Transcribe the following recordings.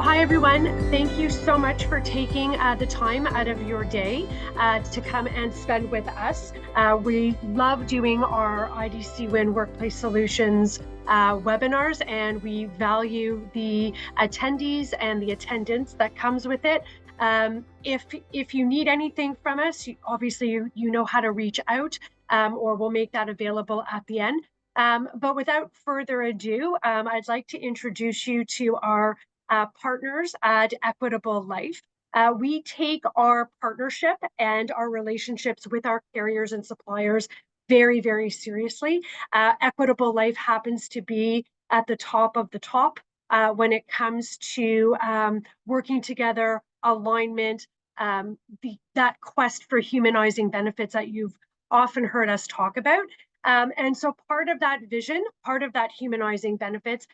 So hi everyone, thank you so much for taking the time out of your day to come and spend with us. We love doing our IDC Win Workplace Solutions webinars, and we value the attendees and the attendance that comes with it. If you need anything from us, obviously you know how to reach out, or we'll make that available at the end. But without further ado, I'd like to introduce you to our partners at Equitable Life. We take our partnership and our relationships with our carriers and suppliers very, very seriously. Equitable Life happens to be at the top of the top when it comes to working together, alignment, that quest for humanizing benefits that you've often heard us talk about. And so part of that vision, part of that humanizing benefits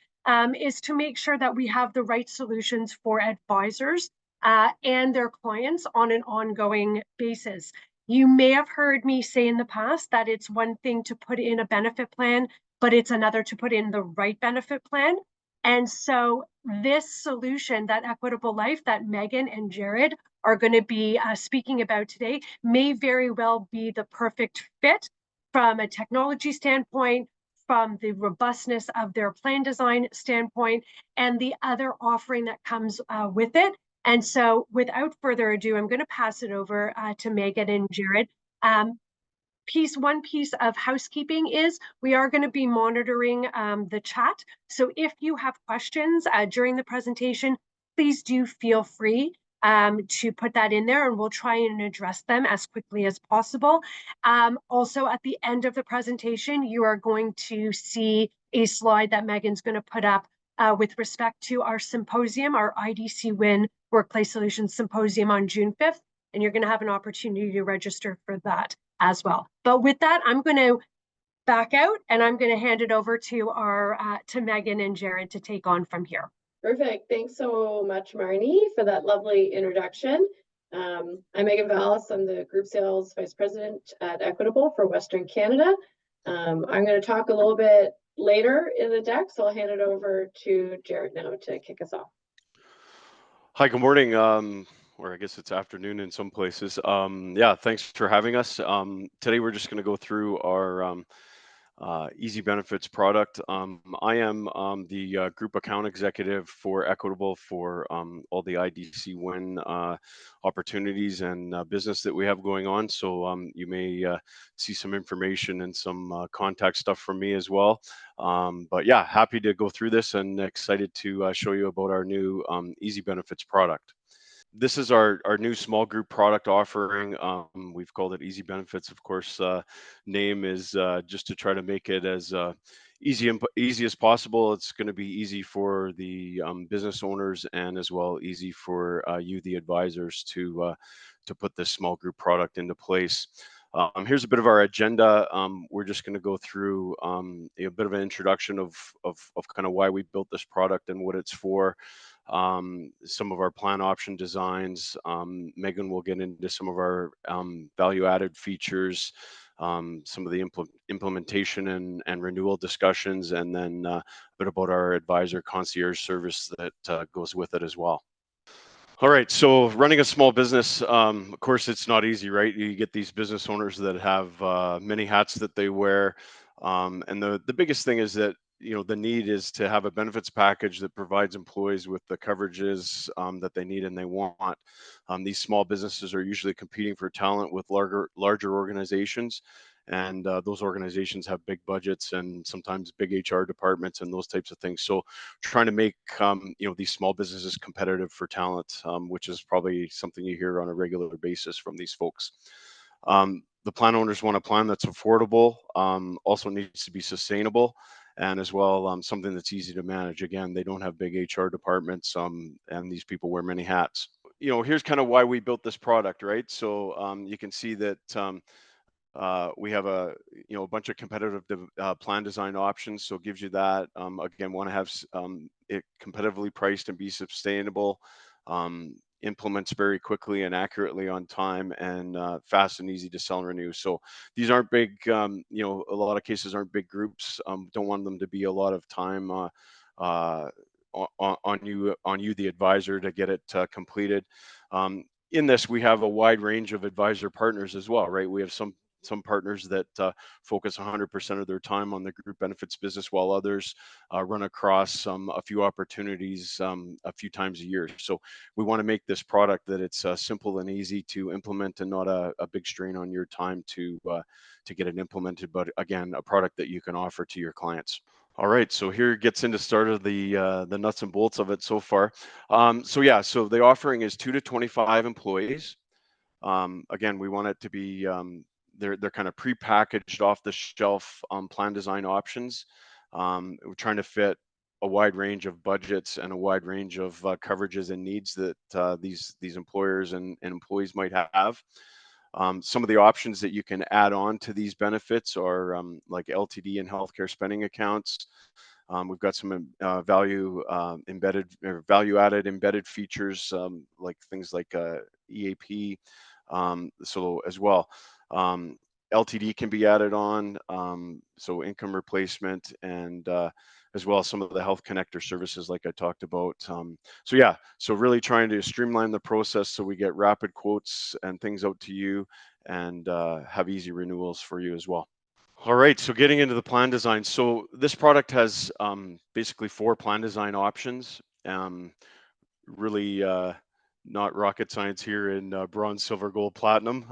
is to make sure that we have the right solutions for advisors and their clients on an ongoing basis. You may have heard me say in the past that it's one thing to put in a benefit plan, but it's another to put in the right benefit plan. And so this solution that Equitable Life, that Meghan and Jaret are going to be speaking about today, may very well be the perfect fit from a technology standpoint, from the robustness of their plan design standpoint, and the other offering that comes with it. And so without further ado, I'm going to pass it over to Meghan and Jaret. One piece of housekeeping is we are going to be monitoring the chat. So if you have questions during the presentation, please do feel free to put that in there, and we'll try and address them as quickly as possible. Also, at the end of the presentation, you are going to see a slide that Meghan's going to put up with respect to our symposium, our IDC Win Workplace Solutions Symposium on June 5th, and you're going to have an opportunity to register for that as well. But with that, I'm going to back out and I'm going to hand it over to Meghan and Jaret to take on from here. Perfect. Thanks so much, Marnie, for that lovely introduction. I'm Meghan Vallis. I'm the Group Sales Vice President at Equitable for Western Canada. I'm going to talk a little bit later in the deck, so I'll hand it over to Jaret now to kick us off. Hi, good morning, or I guess it's afternoon in some places. Yeah, thanks for having us. Today we're just going to go through our Easy Benefits product. I am the group account executive for Equitable for all the IDC Win opportunities and business that we have going on. So you may see some information and some contact stuff from me as well. But yeah, happy to go through this and excited to show you about our new Easy Benefits product. This is our new small group product offering. We've called it Easy Benefits. Of course, name is just to try to make it as easy as possible. It's going to be easy for the business owners and as well easy for you, the advisors, to put this small group product into place. Here's a bit of our agenda. We're just going to go through a bit of an introduction of kind of why we built this product and what it's for. Some of our plan option designs. Meghan will get into some of our value-added features, some of the implementation and renewal discussions, and then a bit about our advisor concierge service that goes with it as well. All right, so running a small business, of course, it's not easy, right? You get these business owners that have many hats that they wear, and the biggest thing is that the need is to have a benefits package that provides employees with the coverages that they need and they want. These small businesses are usually competing for talent with larger organizations, and those organizations have big budgets and sometimes big HR departments and those types of things. So trying to make these small businesses competitive for talent, which is probably something you hear on a regular basis from these folks. The plan owners want a plan that's affordable, also needs to be sustainable, and as well something that's easy to manage. Again, they don't have big HR departments, and these people wear many hats. Here's kind of why we built this product, right? So you can see that we have a bunch of competitive plan design options, so it gives you that. Again, want to have it competitively priced and be sustainable. Implements very quickly and accurately on time, and fast and easy to sell and renew. So these aren't big, a lot of cases aren't big groups. Don't want them to be a lot of time on you, the advisor, to get it completed. In this, we have a wide range of advisor partners as well, right? We have some partners that focus 100% of their time on the group benefits business, while others run across a few opportunities a few times a year. So we want to make this product that it's simple and easy to implement, and not a big strain on your time to get it implemented. But again, a product that you can offer to your clients. All right, so here gets into start of the nuts and bolts of it so far. So yeah, so the offering is 2 to 25 employees. Again, we want it to be they're kind of pre-packaged, off the shelf plan design options. We're trying to fit a wide range of budgets and a wide range of coverages and needs that these employers and employees might have. Some of the options that you can add on to these benefits are like LTD and healthcare spending accounts. We've got some value added embedded features, like things like EAP, so as well. LTD can be added on, so income replacement, and as well as some of the health connector services like I talked about. So yeah, so really trying to streamline the process so we get rapid quotes and things out to you, and have easy renewals for you as well. All right, so getting into the plan design. So this product has basically 4 plan design options. Really not rocket science here in bronze, silver, gold, platinum.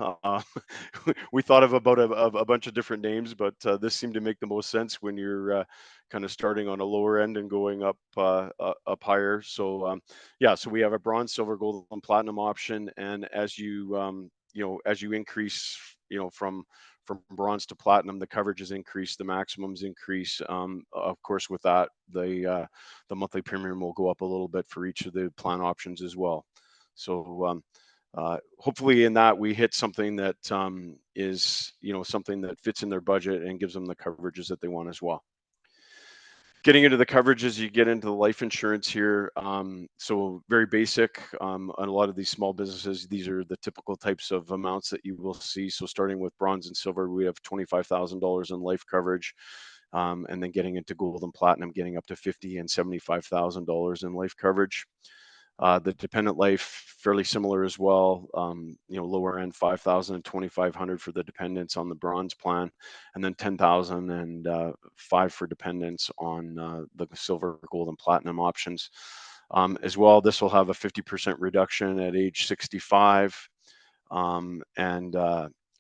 We thought of about a bunch of different names, but this seemed to make the most sense when you're kind of starting on a lower end and going up higher. So yeah, so we have a bronze, silver, gold, and platinum option, and as you as you increase, from bronze to platinum, the coverages increase, the maximums increase. Of course, with that, the monthly premium will go up a little bit for each of the plan options as well. So hopefully in that we hit something that is something that fits in their budget and gives them the coverages that they want as well. Getting into the coverages, you get into the life insurance here. So very basic. On a lot of these small businesses, these are the typical types of amounts that you will see. So starting with bronze and silver, we have $25,000 in life coverage, and then getting into gold and platinum, getting up to $50,000 and $75,000 in life coverage. The dependent life, fairly similar as well. Lower end 5,000 and 2,500 for the dependents on the bronze plan, and then 10,000 and 5 for dependents on the silver, gold, and platinum options. As well, this will have a 50% reduction at age 65, and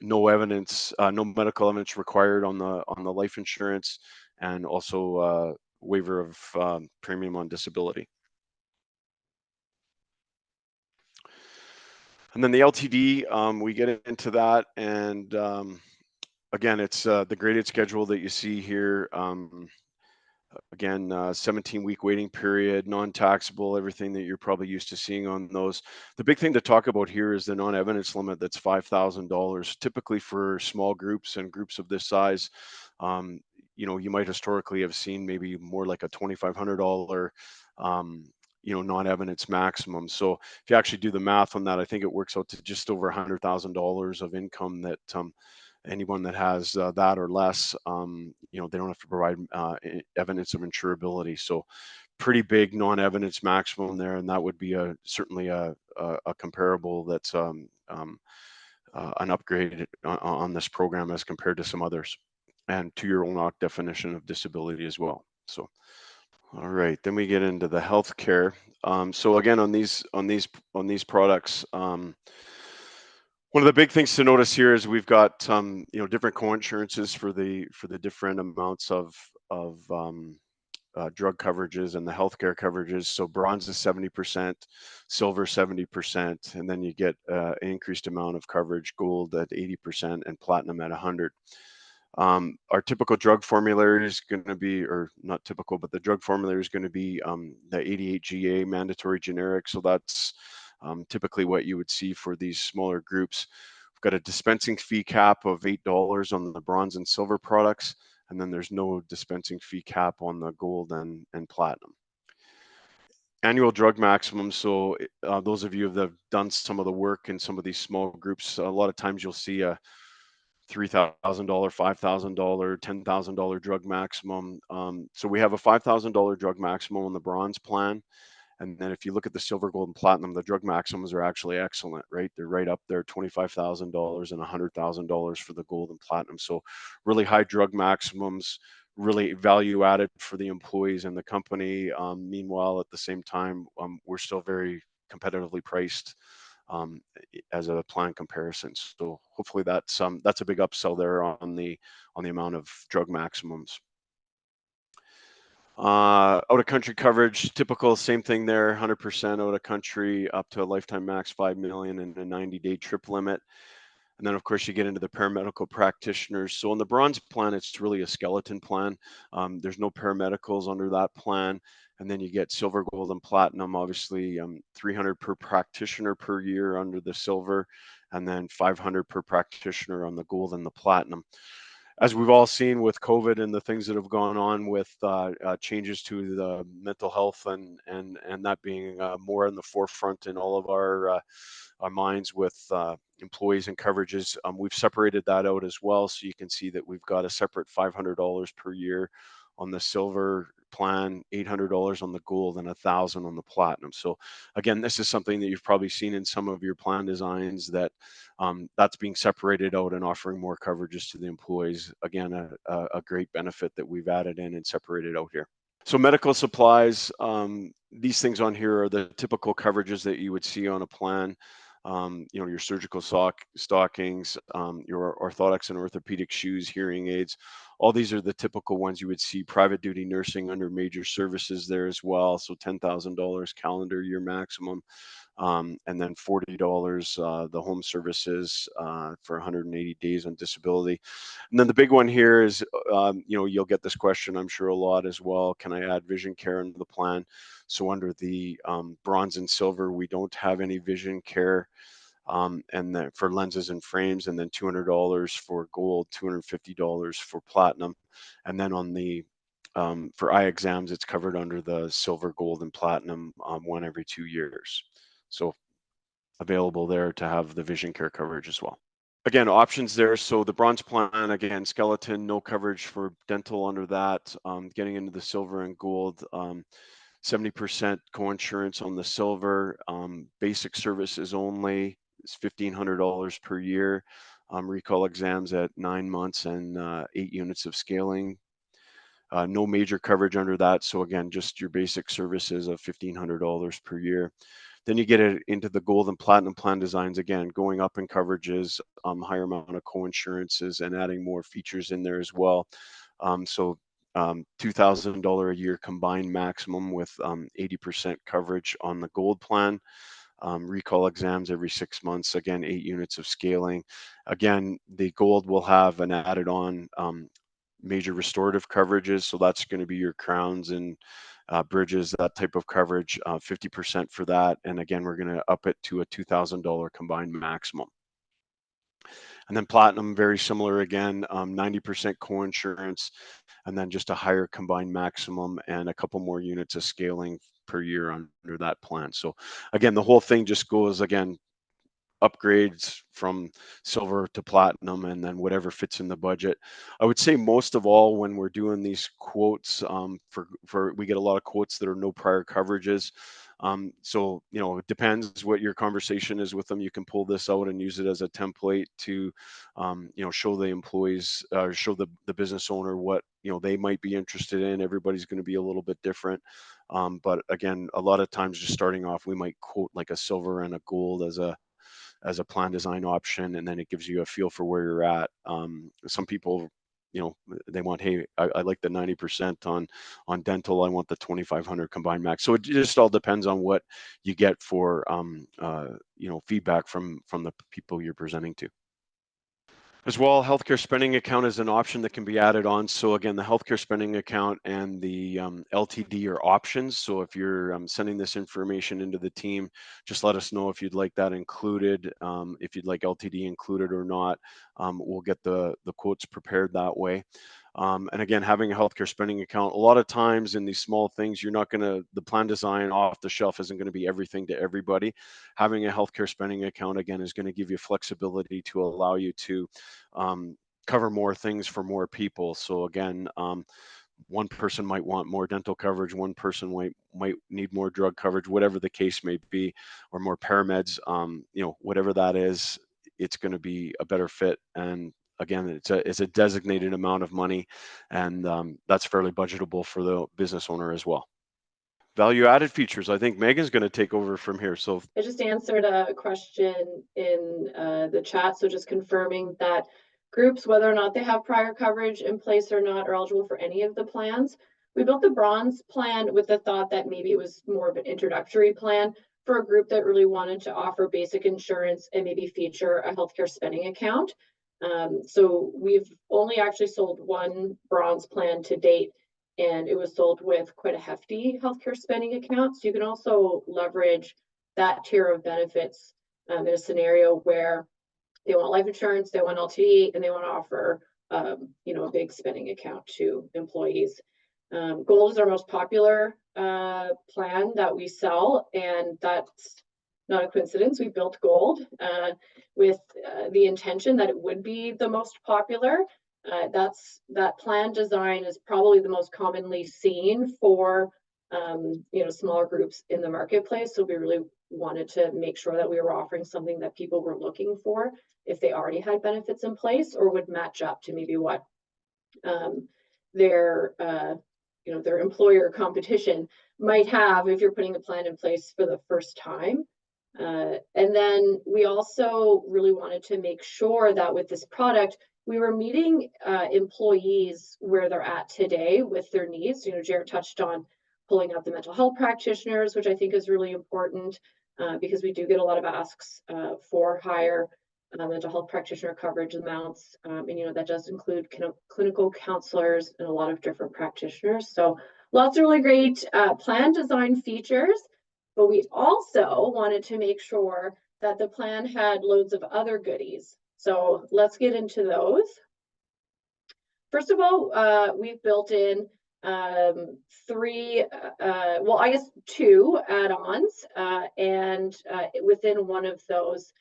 no evidence, no medical evidence required on the life insurance, and also waiver of premium on disability. And then the LTD, we get into that, and again, it's the graded schedule that you see here. Again, 17-week waiting period, non-taxable, everything that you're probably used to seeing on those. The big thing to talk about here is the non-evidence limit that's $5,000. Typically for small groups and groups of this size, you might historically have seen maybe more like a $2,500 non-evidence maximum. So if you actually do the math on that, I think it works out to just over $100,000 of income that anyone that has that or less, they don't have to provide evidence of insurability. So pretty big non-evidence maximum there, and that would be certainly a comparable that's an upgrade on this program as compared to some others, and to your own definition of disability as well. So. All right, then we get into the healthcare. So again, on these products, one of the big things to notice here is we've got different co-insurances for the different amounts of drug coverages and the healthcare coverages. So bronze is 70%, silver 70%, and then you get an increased amount of coverage, gold at 80% and platinum at 100%. Our typical drug formulary is going to be, or not typical, but the drug formulary is going to be the 88GA mandatory generic. So that's typically what you would see for these smaller groups. We've got a dispensing fee cap of $8 on the bronze and silver products, and then there's no dispensing fee cap on the gold and platinum. Annual drug maximum. So those of you that have done some of the work in some of these small groups, a lot of times you'll see $3,000, $5,000, $10,000 drug maximum. So we have a $5,000 drug maximum on the bronze plan. And then if you look at the silver, gold, and platinum, the drug maximums are actually excellent, right? They're right up there, $25,000 and $100,000 for the gold and platinum. So really high drug maximums, really value added for the employees and the company. Meanwhile, at the same time, we're still very competitively priced as a plan comparison. So hopefully that's a big upsell there on the amount of drug maximums. Out of country coverage, typical, same thing there, 100% out of country up to a lifetime max 5 million and a 90-day trip limit. And then of course you get into the paramedical practitioners. So on the bronze plan, it's really a skeleton plan. There's no paramedicals under that plan. And then you get silver, gold, and platinum, obviously 300 per practitioner per year under the silver, and then 500 per practitioner on the gold and the platinum. As we've all seen with COVID and the things that have gone on with changes to the mental health and that being more in the forefront in all of our minds with employees and coverages, we've separated that out as well. So you can see that we've got a separate $500 per year on the silver plan, $800 on the gold, and $1,000 on the platinum. So again, this is something that you've probably seen in some of your plan designs, that that's being separated out and offering more coverages to the employees. Again, a great benefit that we've added in and separated out here. So medical supplies, these things on here are the typical coverages that you would see on a plan. Your surgical stockings, your orthotics and orthopedic shoes, hearing aids. All these are the typical ones you would see. Private duty nursing under major services there as well. So $10,000 calendar year maximum. And then $40 the home services for 180 days on disability. And then the big one here is, you'll get this question, I'm sure, a lot as well. Can I add vision care into the plan? So under the bronze and silver, we don't have any vision care. And then for lenses and frames, and then $200 for gold, $250 for platinum. And then on the for eye exams, it's covered under the silver, gold, and platinum, one every 2 years. So available there to have the vision care coverage as well. Again, options there. So the bronze plan, again, skeleton, no coverage for dental under that. Getting into the silver and gold, 70% co-insurance on the silver. Basic services only is $1,500 per year. Recall exams at 9 months and 8 units of scaling. No major coverage under that. So again, just your basic services of $1,500 per year. Then you get it into the gold and platinum plan designs, again, going up in coverages, higher amount of co-insurances, and adding more features in there as well. So $2,000 a year combined maximum with 80% coverage on the gold plan. Recall exams every 6 months, again, 8 units of scaling. Again, the gold will have an added on major restorative coverages. So that's going to be your crowns and bridges, that type of coverage, 50% for that. And again, we're going to up it to a $2,000 combined maximum. And then platinum, very similar again, 90% co-insurance, and then just a higher combined maximum and a couple more units of scaling per year under that plan. So again, the whole thing just goes, again, upgrades from silver to platinum, and then whatever fits in the budget. I would say most of all, when we're doing these quotes, we get a lot of quotes that are no prior coverages. So it depends what your conversation is with them. You can pull this out and use it as a template to show the employees, show the business owner what they might be interested in. Everybody's going to be a little bit different. But again, a lot of times just starting off, we might quote like a silver and a gold as a plan design option, and then it gives you a feel for where you're at. Some people, they want, hey, I like the 90% on dental. I want the 2,500 combined max. So it just all depends on what you get for feedback from the people you're presenting to. As well, healthcare spending account is an option that can be added on. So again, the healthcare spending account and the LTD are options. So if you're sending this information into the team, just let us know if you'd like that included, if you'd like LTD included or not. We'll get the quotes prepared that way. And again, having a healthcare spending account, a lot of times in these small things, the plan design off the shelf isn't going to be everything to everybody. Having a healthcare spending account, again, is going to give you flexibility to allow you to cover more things for more people. So again, one person might want more dental coverage, one person might need more drug coverage, whatever the case may be, or more parameds, whatever that is, it's going to be a better fit. And again, it's a designated amount of money, and that's fairly budgetable for the business owner as well. Value added features, I think Megan's going to take over from here. So I just answered a question in the chat, so just confirming that groups, whether or not they have prior coverage in place or not, are eligible for any of the plans. We built the bronze plan with the thought that maybe it was more of an introductory plan for a group that really wanted to offer basic insurance and maybe feature a healthcare spending account. So we've only actually sold one bronze plan to date, and it was sold with quite a hefty healthcare spending account. So you can also leverage that tier of benefits in a scenario where they want life insurance, they want LTD, and they want to offer a big spending account to employees. Gold is our most popular plan that we sell, and that's not a coincidence. We built Gold with the intention that it would be the most popular. That plan design is probably the most commonly seen for smaller groups in the marketplace. So we really wanted to make sure that we were offering something that people were looking for if they already had benefits in place, or would match up to maybe what their employer competition might have if you're putting a plan in place for the first time. And then we also really wanted to make sure that with this product, we were meeting employees where they're at today with their needs. Jaret touched on pulling out the mental health practitioners, which I think is really important because we do get a lot of asks for higher mental health practitioner coverage amounts. And that does include clinical counselors and a lot of different practitioners. So lots of really great plan design features, but we also wanted to make sure that the plan had loads of other goodies. So let's get into those. First of all, we've built in two add-ons, and within one of those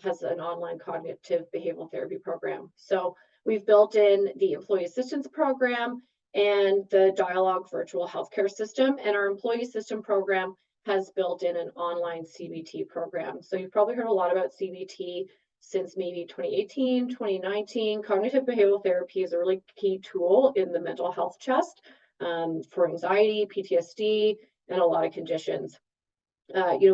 has an online cognitive behavioral therapy program. So we've built in the employee assistance program and the Dialogue virtual healthcare system, and our employee system program has built in an online CBT program. So you've probably heard a lot about CBT since maybe 2018, 2019. Cognitive behavioral therapy is a really key tool in the mental health chest for anxiety, PTSD, and a lot of conditions.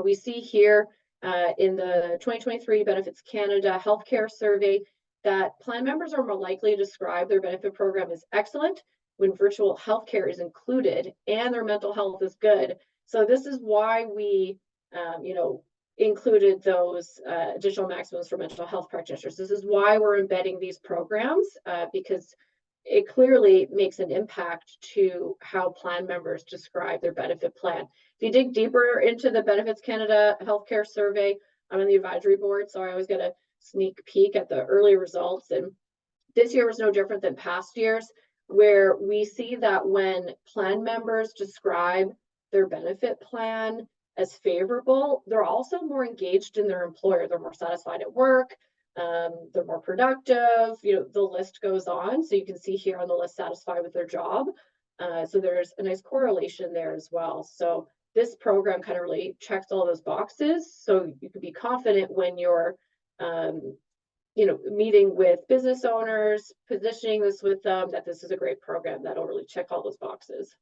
We see here in the 2023 Benefits Canada Healthcare Survey that plan members are more likely to describe their benefit program as excellent when virtual healthcare is included and their mental health is good. So this is why we, included those additional maximums for mental health practitioners. This is why we're embedding these programs because it clearly makes an impact to how plan members describe their benefit plan. If you dig deeper into the Benefits Canada Healthcare Survey, I'm on the advisory board, so I always get a sneak peek at the early results. And this year was no different than past years, where we see that when plan members describe their benefit plan as favorable, they're also more engaged in their employer. They're more satisfied at work. They're more productive. The list goes on. So you can see here on the list, satisfied with their job. So there's a nice correlation there as well. So this program kind of really checks all those boxes. So you can be confident when you're, meeting with business owners, positioning this with them, that this is a great program that'll really check all those boxes.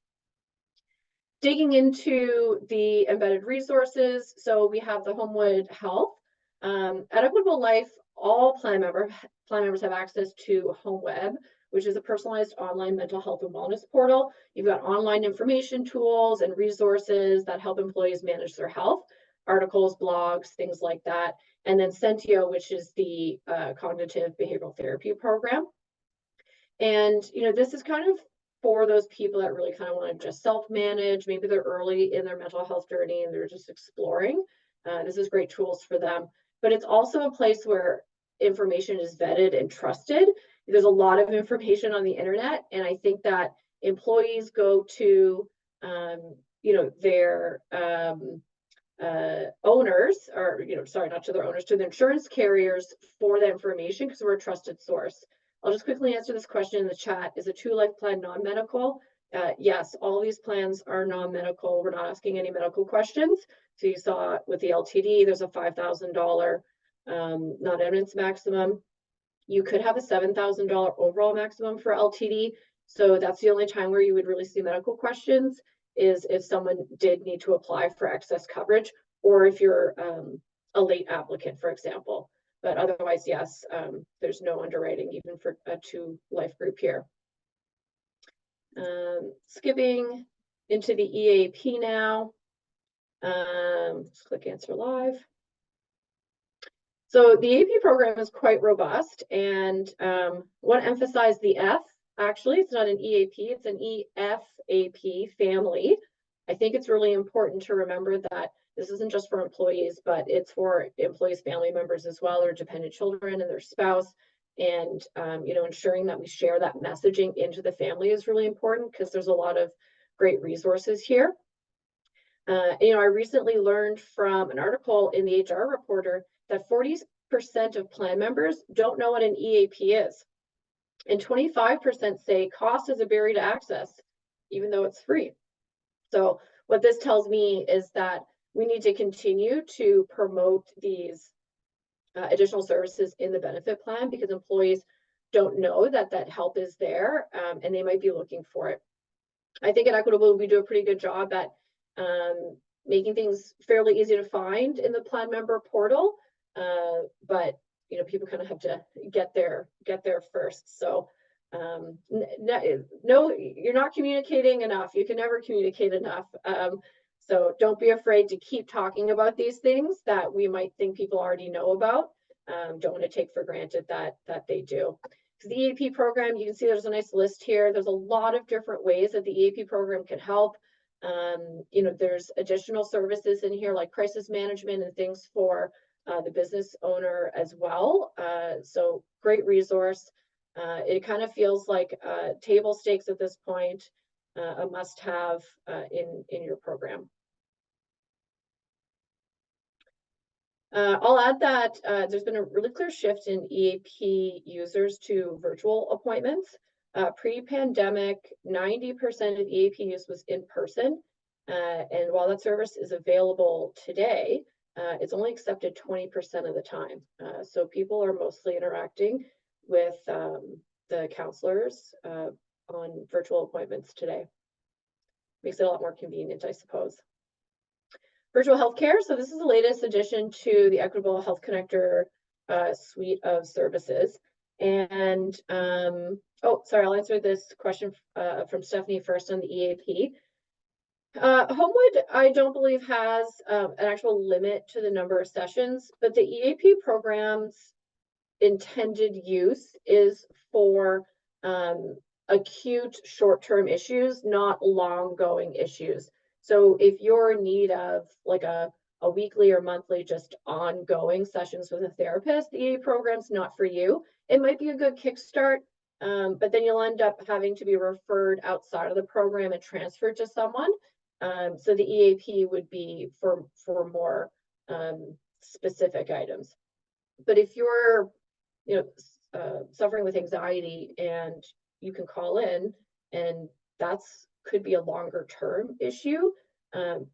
Digging into the embedded resources, so we have the Homewood Health. At Equitable Life, all plan members have access to HomeWeb, which is a personalized online mental health and wellness portal. You've got online information tools and resources that help employees manage their health, articles, blogs, things like that. And then Sentio, which is the cognitive behavioral therapy program. And, this is kind of for those people that really kind of want to just self-manage. Maybe they're early in their mental health journey and they're just exploring. This is great tools for them. But it's also a place where information is vetted and trusted. there's a lot of information on the internet, and I think that employees go to their owners, or sorry, not to their owners, to the insurance carriers for that information, because we're a trusted source. I'll just quickly answer this question in the chat. Is a 2-life plan non-medical? Yes, all these plans are non-medical. We're not asking any medical questions. So you saw with the LTD, there's a $5,000 non-evidence maximum. You could have a $7,000 overall maximum for LTD. So that's the only time where you would really see medical questions, is if someone did need to apply for excess coverage, or if you're a late applicant, for example. But otherwise, yes, there's no underwriting even for a 2-life group here. Skipping into the EAP now. Let's click answer live. So the EAP program is quite robust, and want to emphasize the F. Actually, it's not an EAP, it's an EFAP family. I think it's really important to remember that this isn't just for employees, but it's for employees' family members as well, or dependent children and their spouse. And ensuring that we share that messaging into the family is really important, because there's a lot of great resources here. I recently learned from an article in the HR Reporter that 40% of plan members don't know what an EAP is. And 25% say cost is a barrier to access, even though it's free. So what this tells me is that we need to continue to promote these additional services in the benefit plan, because employees don't know that that help is there, and they might be looking for it. I think at Equitable, we do a pretty good job at making things fairly easy to find in the plan member portal, but people kind of have to get there first. So no, you're not communicating enough. You can never communicate enough. So don't be afraid to keep talking about these things that we might think people already know about. Don't want to take for granted that they do. So the EAP program, you can see there's a nice list here. There's a lot of different ways that the EAP program can help. There's additional services in here like crisis management and things for the business owner as well. So great resource. It kind of feels like table stakes at this point, a must-have in your program. I'll add that there's been a really clear shift in EAP users to virtual appointments. Pre-pandemic, 90% of EAP use was in person. And while that service is available today, it's only accepted 20% of the time. So people are mostly interacting with the counselors on virtual appointments today. Makes it a lot more convenient, I suppose. Virtual healthcare. So this is the latest addition to the Equitable Health Connector suite of services. And I'll answer this question from Stephanie first on the EAP. Homewood, I don't believe, has an actual limit to the number of sessions, but the EAP program's intended use is for acute short-term issues, not long-going issues. So if you're in need of like a weekly or monthly just ongoing sessions with a therapist, the EAP program's not for you. It might be a good kickstart, but then you'll end up having to be referred outside of the program and transferred to someone. So the EAP would be for more specific items. But if you're suffering with anxiety, and you can call in, and could be a longer term issue, but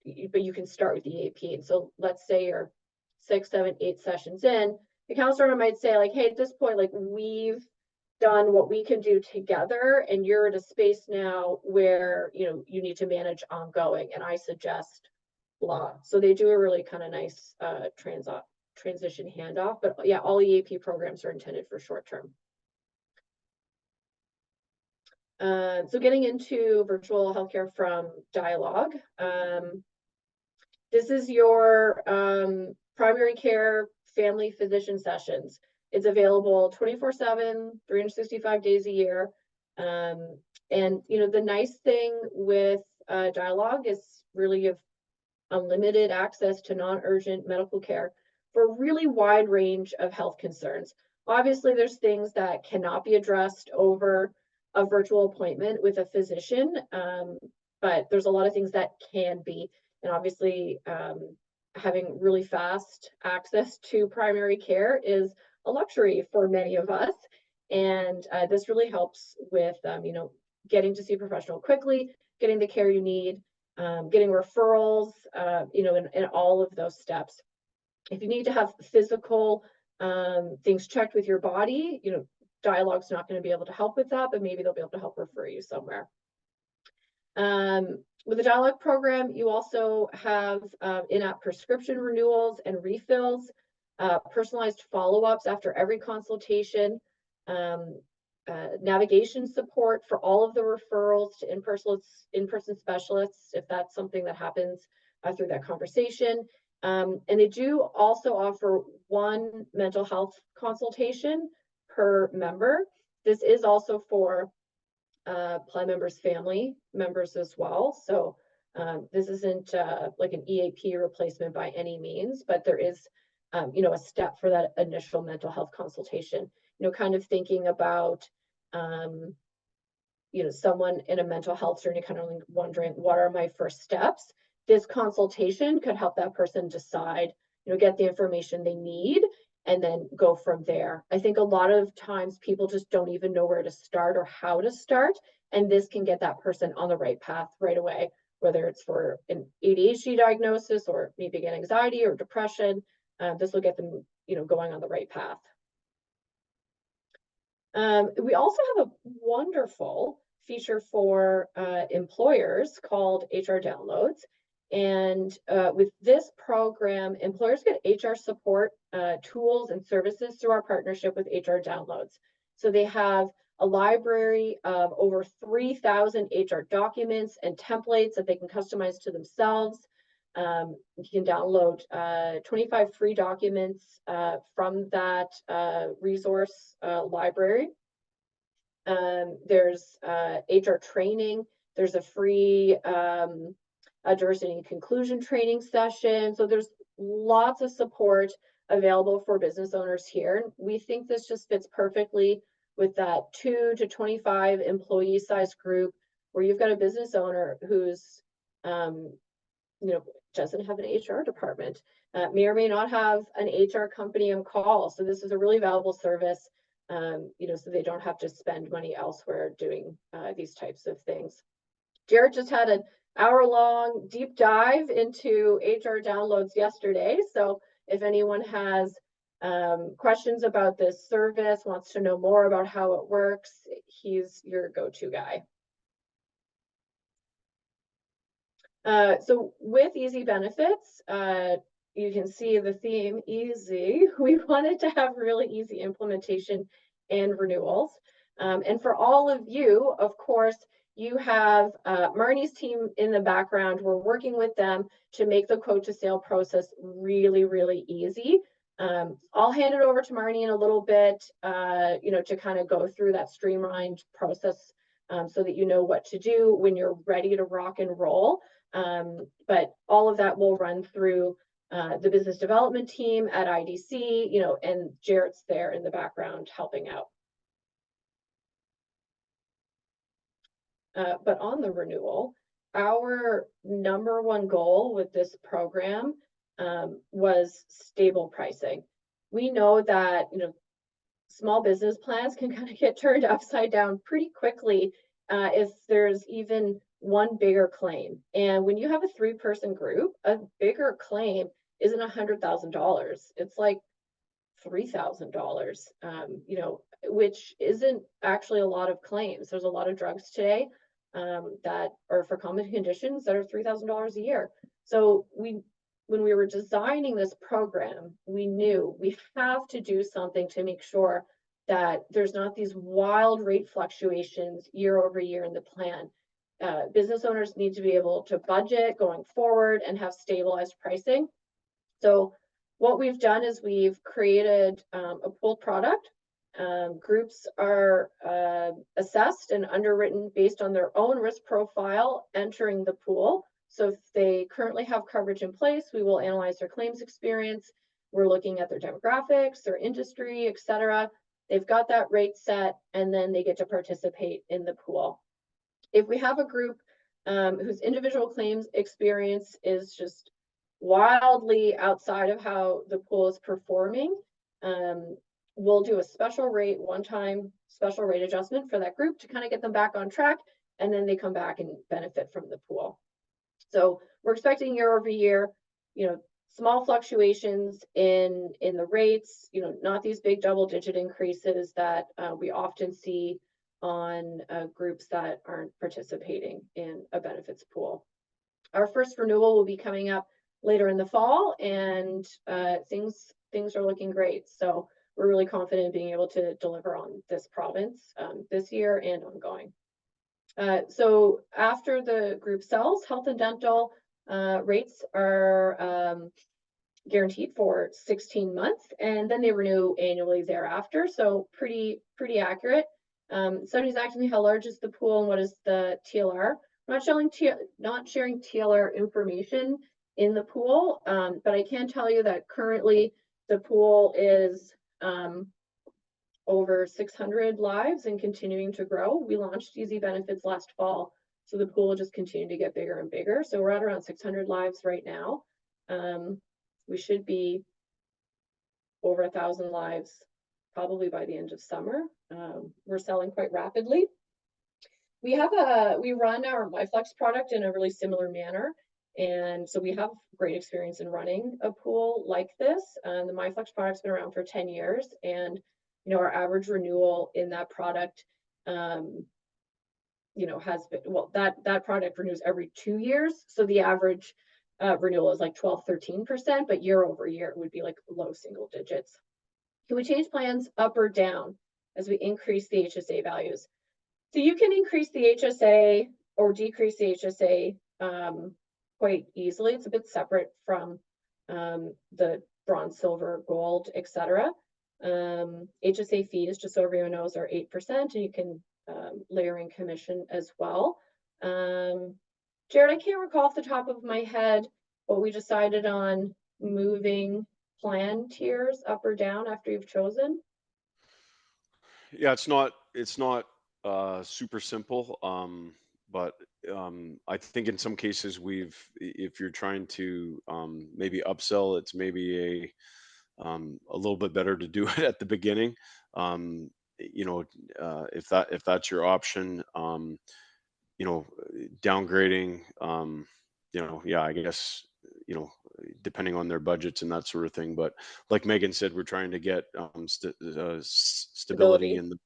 you can start with the EAP. And so let's say you're 6, 7, 8 sessions in, the counselor might say like, hey, at this point, like we've done what we can do together, and you're at a space now where you need to manage ongoing, and I suggest blah. So they do a really kind of nice transition handoff. But yeah, all EAP programs are intended for short term. So getting into virtual healthcare from Dialogue. This is your primary care family physician sessions. It's available 24/7, 365 days a year. And the nice thing with Dialogue is really you have unlimited access to non-urgent medical care for a really wide range of health concerns. Obviously, there's things that cannot be addressed over a virtual appointment with a physician, but there's a lot of things that can be. And obviously, having really fast access to primary care is a luxury for many of us. And this really helps with, getting to see a professional quickly, getting the care you need, getting referrals, and all of those steps. If you need to have physical things checked with your body, Dialogue's not going to be able to help with that, but maybe they'll be able to help refer you somewhere. With the Dialogue program, you also have in-app prescription renewals and refills, personalized follow-ups after every consultation, navigation support for all of the referrals to in-person specialists, if that's something that happens through that conversation. And they do also offer one mental health consultation per member. This is also for plan members' family members as well. So this isn't like an EAP replacement by any means, but there is, a step for that initial mental health consultation. Kind of thinking about, someone in a mental health journey, kind of wondering, what are my first steps? This consultation could help that person decide, get the information they need, and then go from there. I think a lot of times people just don't even know where to start or how to start, and this can get that person on the right path right away, whether it's for an ADHD diagnosis or maybe again anxiety or depression. This will get them, going on the right path. We also have a wonderful feature for employers called HR Downloads. And with this program, employers get HR support tools and services through our partnership with HR Downloads. So they have a library of over 3,000 HR documents and templates that they can customize to themselves. You can download 25 free documents from that resource library. There's HR training. There's a free diversity and inclusion training session. So there's lots of support available for business owners here. We think this just fits perfectly with that 2 to 25 employee size group where you've got a business owner who's, doesn't have an HR department, may or may not have an HR company on call. So this is a really valuable service, so they don't have to spend money elsewhere doing these types of things. Jaret just had an hour-long deep dive into HR Downloads yesterday. So if anyone has questions about this service, wants to know more about how it works, he's your go-to guy. So with Easy Benefits, you can see the theme, easy. We wanted to have really easy implementation and renewals. And for all of you, of course, you have Marnie's team in the background. We're working with them to make the quote to sale process really, really easy. I'll hand it over to Marnie in a little bit, to kind of go through that streamlined process so that you know what to do when you're ready to rock and roll. But all of that will run through the business development team at IDC, and Jaret's there in the background helping out. But on the renewal, our number one goal with this program was stable pricing. We know that, small business plans can kind of get turned upside down pretty quickly if there's even one bigger claim. And when you have a 3-person group, a bigger claim isn't $100,000. It's like $3,000, which isn't actually a lot of claims. There's a lot of drugs today that are for common conditions that are $3,000 a year. So when we were designing this program, we knew we have to do something to make sure that there's not these wild rate fluctuations year over year in the plan. Business owners need to be able to budget going forward and have stabilized pricing. So what we've done is we've created a pooled product. Groups are assessed and underwritten based on their own risk profile entering the pool. So if they currently have coverage in place, we will analyze their claims experience. We're looking at their demographics, their industry, etc. They've got that rate set, and then they get to participate in the pool. If we have a group whose individual claims experience is just wildly outside of how the pool is performing, we'll do a special rate, one-time special rate adjustment for that group to kind of get them back on track, and then they come back and benefit from the pool. So we're expecting year over year, small fluctuations in the rates, not these big double-digit increases that we often see on groups that aren't participating in a benefits pool. Our first renewal will be coming up later in the fall, and things are looking great. So we're really confident in being able to deliver on this province this year and ongoing. So after the group sells, health and dental rates are guaranteed for 16 months, and then they renew annually thereafter. So pretty accurate. Somebody's asking me how large is the pool and what is the TLR. I'm not sharing TLR information in the pool, but I can tell you that currently the pool is over 600 lives and continuing to grow. We launched Easy Benefits last fall, so the pool will just continue to get bigger and bigger. So we're at around 600 lives right now. We should be over 1,000 lives probably by the end of summer. We're selling quite rapidly. We run our MyFlex product in a really similar manner. And so we have great experience in running a pool like this. The MyFlex product's been around for 10 years. And, our average renewal in that product, has been, well, that product renews every 2 years. So the average renewal is like 12-13%, but year over year, it would be like low single digits. Can we change plans up or down as we increase the HSA values? So you can increase the HSA or decrease the HSA quite easily. It's a bit separate from the bronze, silver, gold, etc. HSA fees, just so everyone knows, are 8%, and you can layer in commission as well. Jared, I can't recall off the top of my head what we decided on moving plan tiers up or down after you've chosen. Yeah, it's not super simple, but I think in some cases if you're trying to maybe upsell, it's maybe a little bit better to do it at the beginning. If that's your option, downgrading, yeah, I guess, depending on their budgets and that sort of thing. But like Meghan said, we're trying to get stability in the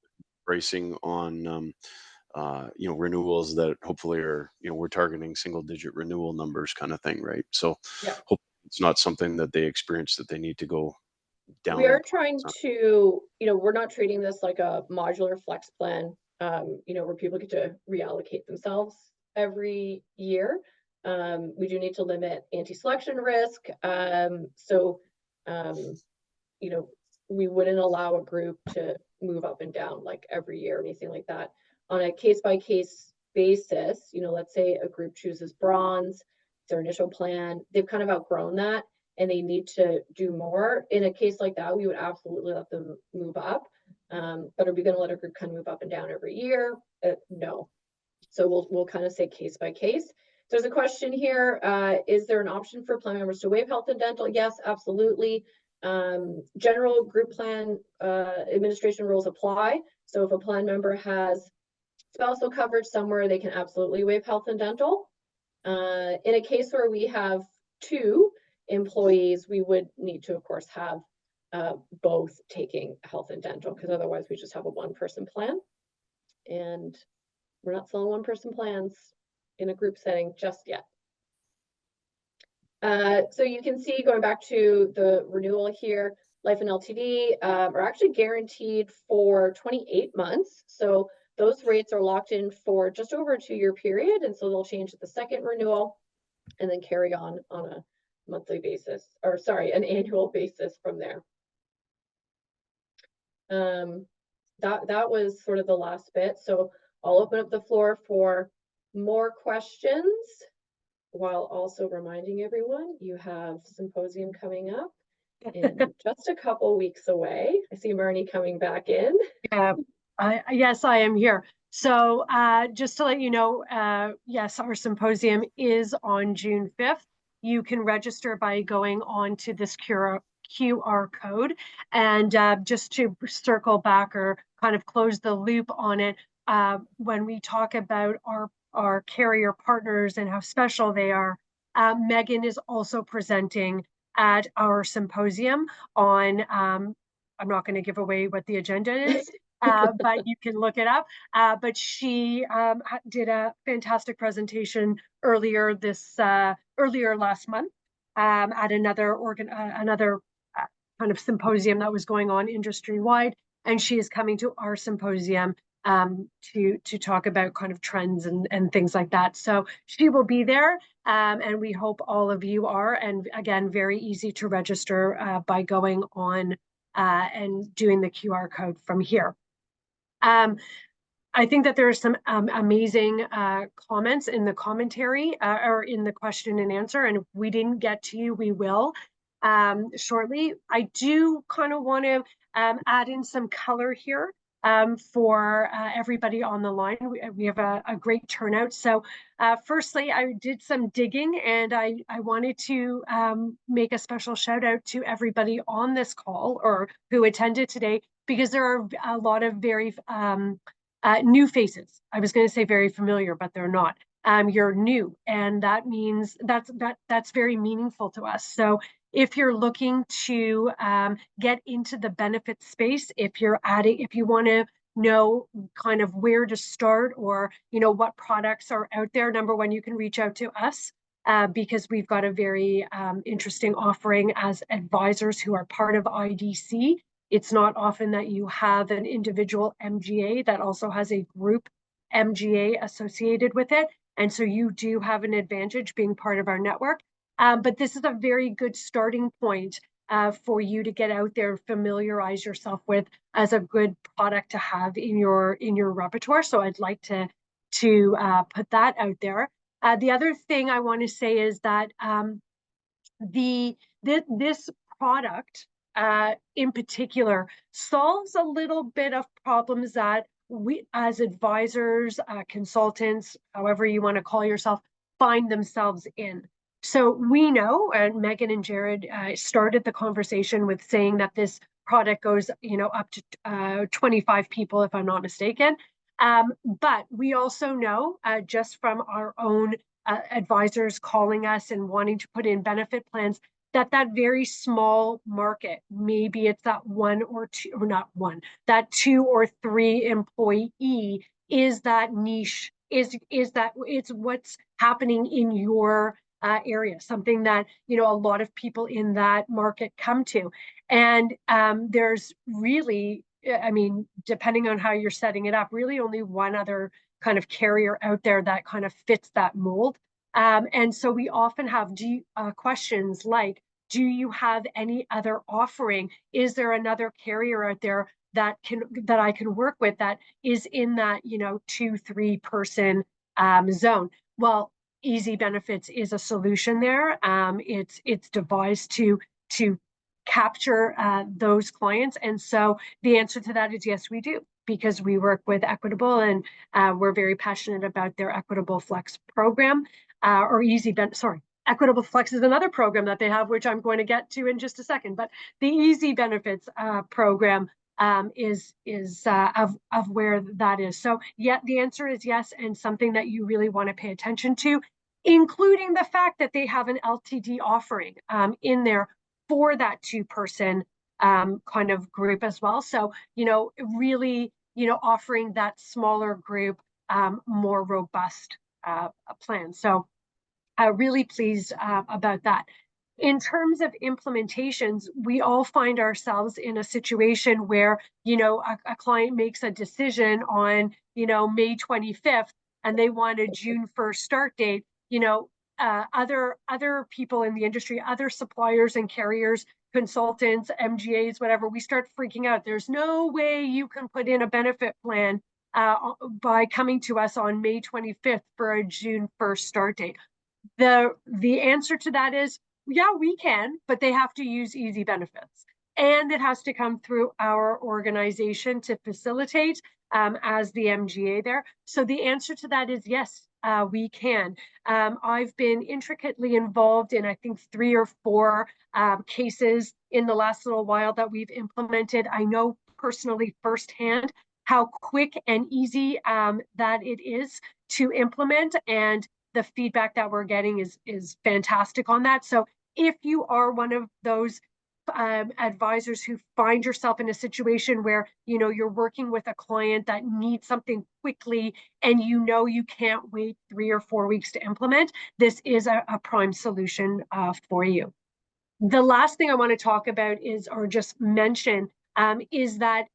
pricing on renewals that hopefully are, we're targeting single-digit renewal numbers kind of thing, right? So yeah, hopefully it's not something that they experience that they need to go down. We are trying to, we're not treating this like a modular flex plan, where people get to reallocate themselves every year. We do need to limit anti-selection risk. We wouldn't allow a group to move up and down like every year or anything like that. On a case-by-case basis, let's say a group chooses bronze, their initial plan, they've kind of outgrown that and they need to do more. In a case like that, we would absolutely let them move up. But are we going to let a group kind of move up and down every year? No. So we'll kind of say case by case. There's a question here. Is there an option for plan members to waive health and dental? Yes, absolutely. General group plan administration rules apply. So if a plan member has spousal coverage somewhere, they can absolutely waive health and dental. In a case where we have 2 employees, we would need to, of course, have both taking health and dental, because otherwise we just have a 1-person plan. And we're not selling 1-person plans in a group setting just yet. So you can see, going back to the renewal here, Life and LTD are actually guaranteed for 28 months. So those rates are locked in for just over a 2-year period. And so they'll change at the second renewal and then carry on a monthly basis, or sorry, an annual basis from there. That was sort of the last bit. So I'll open up the floor for more questions, while also reminding everyone you have symposium coming up in just a couple weeks away. I see Marnie coming back in. Yes, I am here. So just to let you know, yes, our symposium is on June 5th. You can register by going on to this QR code. And just to circle back or kind of close the loop on it, when we talk about our carrier partners and how special they are, Meghan is also presenting at our symposium on, I'm not going to give away what the agenda is, but you can look it up. But she did a fantastic presentation earlier last month at another kind of symposium that was going on industry wide, and she is coming to our symposium to talk about kind of trends and things like that. So she will be there, and we hope all of you are. And again, very easy to register by going on and doing the QR code from here. I think that there are some amazing comments in the commentary or in the question and answer, and if we didn't get to you, we will shortly. I do kind of want to add in some color here for everybody on the line. We have a great turnout. So firstly, I did some digging, and I wanted to make a special shout out to everybody on this call or who attended today, because there are a lot of very new faces. I was going to say very familiar, but they're not. You're new, and that means that's very meaningful to us. So if you're looking to get into the benefit space, if you want to know kind of where to start, or what products are out there, number one, you can reach out to us because we've got a very interesting offering as advisors who are part of IDC. It's not often that you have an individual MGA that also has a group MGA associated with it. And so you do have an advantage being part of our network. But this is a very good starting point for you to get out there, familiarize yourself with as a good product to have in your repertoire. So I'd like to put that out there. The other thing I want to say is that this product in particular solves a little bit of problems that we as advisors, consultants, however you want to call yourself, find themselves in. So we know, and Meghan and Jaret started the conversation with saying that this product goes, up to 25 people, if I'm not mistaken. But we also know, just from our own advisors calling us and wanting to put in benefit plans, that very small market, maybe it's that one or two, or not one, that 2 or 3 employee is that niche, is that it's what's happening in your area, something that a lot of people in that market come to. And there's really, I mean, depending on how you're setting it up, really only one other kind of carrier out there that kind of fits that mold. And so we often have questions like, do you have any other offering? Is there another carrier out there that I can work with that is in that 2-3 person zone? Well, Easy Benefits is a solution there. It's devised to capture those clients, and so the answer to that is yes, we do, because we work with Equitable, and we're very passionate about their Equitable Flex program, or Equitable Flex is another program that they have, which I'm going to get to in just a second. But the Easy Benefits program is of where that is. So yeah, the answer is yes, and something that you really want to pay attention to, including the fact that they have an LTD offering in there for that 2-person kind of group as well. So, really, offering that smaller group more robust plan. So really pleased about that. In terms of implementations, we all find ourselves in a situation where, a client makes a decision on, May 25th, and they want a June 1st start date. Other people in the industry, other suppliers and carriers, consultants, MGAs, whatever, we start freaking out. There's no way you can put in a benefit plan by coming to us on May 25th for a June 1st start date. The answer to that is yeah, we can, but they have to use Easy Benefits. And it has to come through our organization to facilitate as the MGA there. So the answer to that is yes, we can. I've been intricately involved in, I think, 3 or 4 cases in the last little while that we've implemented. I know personally firsthand how quick and easy that it is to implement, and the feedback that we're getting is fantastic on that. So if you are one of those advisors who find yourself in a situation where you're working with a client that needs something quickly and you can't wait 3 or 4 weeks to implement, this is a prime solution for you. The last thing I want to talk about is, or just mention, is that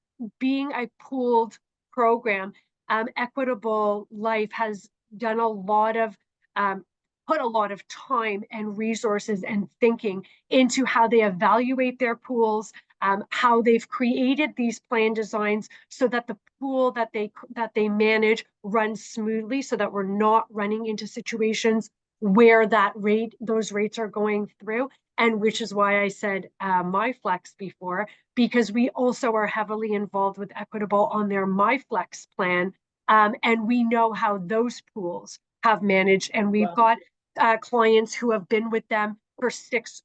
being a pooled program, Equitable Life has done a lot of put a lot of time and resources and thinking into how they evaluate their pools, how they've created these plan designs so that the pool that they manage runs smoothly, so that we're not running into situations where those rates are going through. And which is why I said MyFlex before, because we also are heavily involved with Equitable on their MyFlex plan. And we know how those pools have managed. And we've got clients who have been with them for 8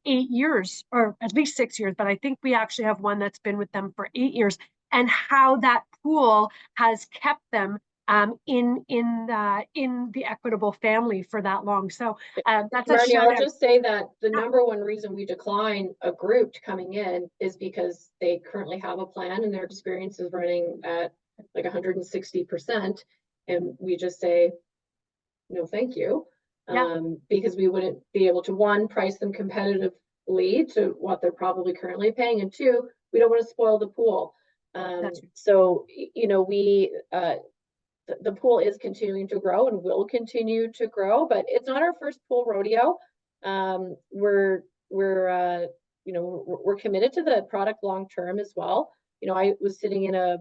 years, or at least 6 years. But I think we actually have one that's been with them for 8 years, and how that pool has kept them in the Equitable family for that long. So that's a Marnie, shout I'll out. just say that the number one reason we decline a group coming in is because they currently have a plan and their experience is running at like 160%. And we just say, no, thank you. Yeah. Because we wouldn't be able to, one, price them competitively to what they're probably currently paying, and 2, we don't want to spoil the pool. So, the pool is continuing to grow and will continue to grow, but it's not our first pool rodeo. We're committed to the product long term as well. I was sitting in a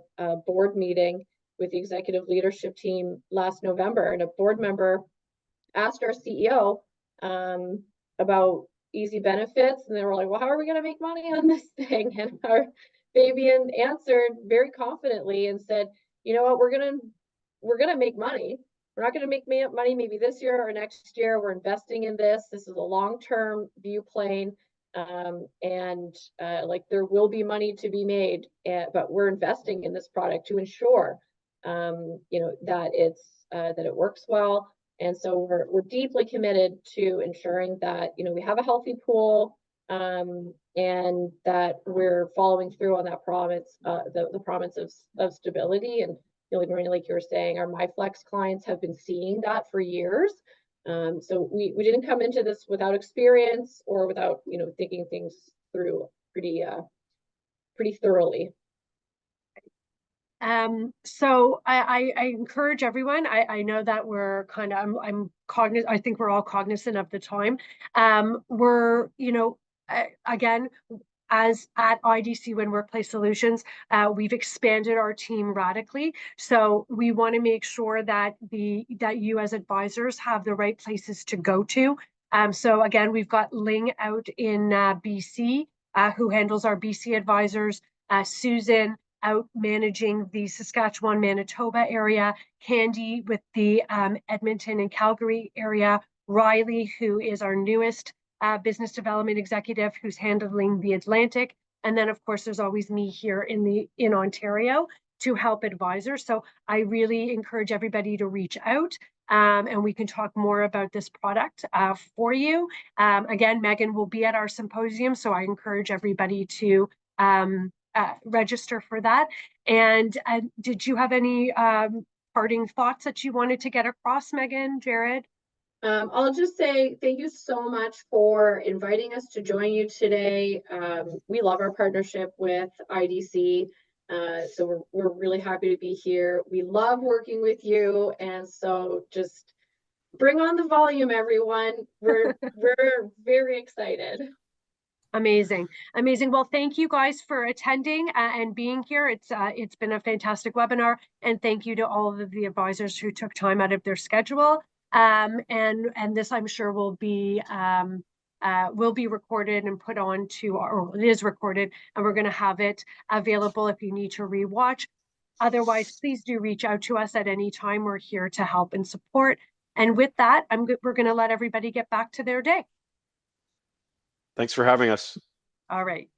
board meeting with the executive leadership team last November, and a board member asked our CEO about Easy Benefits, and they were like, well, how are we going to make money on this thing? And our Fabian answered very confidently and said, you know what, we're going to make money. We're not going to make money maybe this year or next year. We're investing in this. This is a long-term view plane. Like there will be money to be made, but we're investing in this product to ensure, that it works well. And so we're deeply committed to ensuring that, we have a healthy pool, and that we're following through on that promise, the promise of stability. And like you were saying, our MyFlex clients have been seeing that for years. So we didn't come into this without experience or without, thinking things through pretty thoroughly. So I encourage everyone. I know that we're kind of, I'm cognizant, I think we're all cognizant of the time. We're, again, as at IDC Win Workplace Solutions, we've expanded our team radically. So we want to make sure that you as advisors have the right places to go to. So again, we've got Ling out in BC, who handles our BC advisors, Susan out managing the Saskatchewan, Manitoba area, Candy with the Edmonton and Calgary area, Riley, who is our newest business development executive, who's handling the Atlantic. And then of course, there's always me here in Ontario to help advisors. So I really encourage everybody to reach out, and we can talk more about this product for you. Again, Meghan will be at our symposium, so I encourage everybody to register for that. And did you have any parting thoughts that you wanted to get across, Meghan, Jared? I'll just say thank you so much for inviting us to join you today. We love our partnership with IDC. So we're really happy to be here. We love working with you. And so just bring on the volume, everyone. We're very excited. Amazing. Well, thank you guys for attending and being here. It's been a fantastic webinar, and thank you to all of the advisors who took time out of their schedule. And this, I'm sure, will be will be recorded and put on to or it is recorded, and we're going to have it available if you need to rewatch. Otherwise, please do reach out to us at any time. We're here to help and support. And with that, we're going to let everybody get back to their day. Thanks for having us. All right.